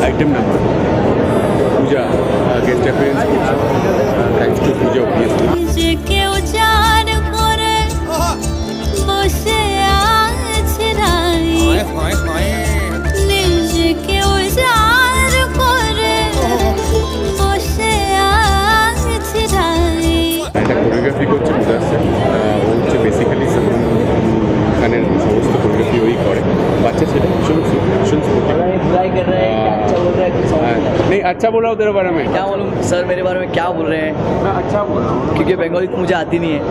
Item number Puja guest appearance thanks to Puja obviously একটা choreography করছে মুদাসের ও হচ্ছে বেসিক্যালি সালমান খানের সমস্ত কোরিওগ্রাফি ওই করে বাচ্চা ছেলে ভীষণ ट्राई कर रहे हैं अच्छा बोल रहे हैं कुछ समझ नहीं अच्छा बोला तेरे बारे में क्या बोलूँ सर मेरे बारे में क्या बोल रहे हैं मैं अच्छा बोल रहा हूँ क्योंकि बंगाली तो मुझे आती नहीं है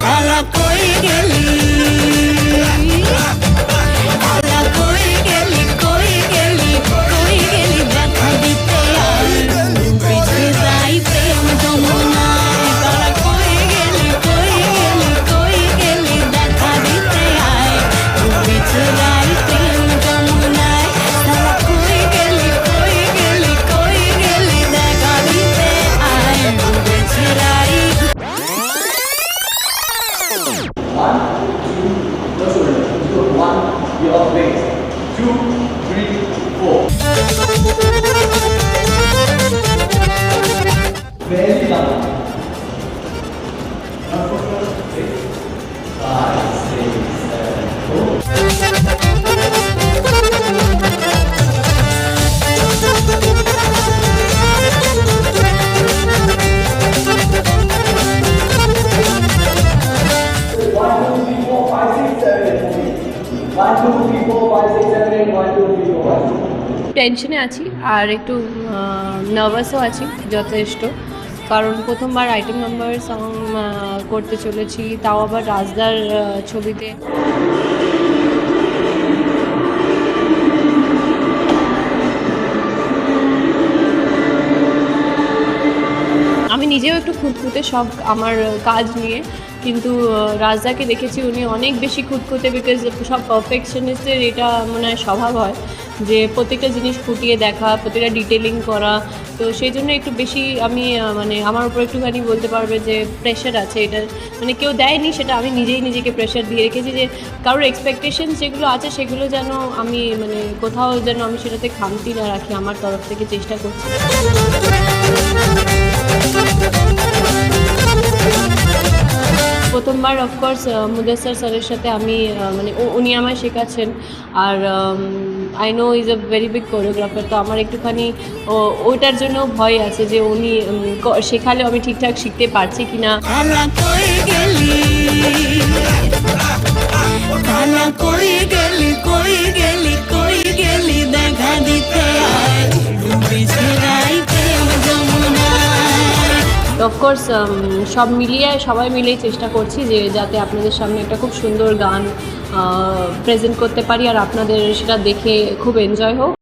টেনশনে আছি আর একটু নার্ভাসও আছি যথেষ্ট, কারণ প্রথমবার আইটেম নাম্বার সং করতে চলেছি, তাও আবার রাজদার ছবিতে। আমি নিজেও একটু খুঁতখুঁতে সব আমার কাজ নিয়ে, কিন্তু রাজদাকে দেখেছি উনি অনেক বেশি খুঁতখুঁতে, বিকজ সব পারফেকশনিস্টের এটা মনে হয় স্বভাব হয় যে প্রত্যেকটা জিনিস খুঁটিয়ে দেখা, প্রত্যেকটা ডিটেলিং করা। তো সেই জন্য একটু বেশি আমি মানে আমার উপর একটুখানি বলতে পারবে যে প্রেশার আছে, এটা মানে কেউ দেয়নি, সেটা আমি নিজেই নিজেকে প্রেশার দিয়ে রেখেছি যে কারোর এক্সপেকটেশন যেগুলো আছে সেগুলো যেন আমি মানে কোথাও যেন আমি সেটাতে খামতি না রাখি, আমার তরফ থেকে চেষ্টা করছি। প্রথমবার অফকোর্স মুদাসের স্যারের সাথে আমি মানে উনি আমায় শেখাচ্ছেন, আর I know is a very big choreographer, তো আমার একটুখানি ওইটার জন্য ভয় আছে যে উনি শেখালে আমি ঠিকঠাক শিখতে পারছি কি না। অফকোর্স সব মিলিয়ে সবাই মিলেই চেষ্টা করছি যে যাতে আপনাদের সামনে একটা খুব সুন্দর গান প্রেজেন্ট করতে পারি আর আপনাদের সেটা দেখে খুব এনজয় হোক।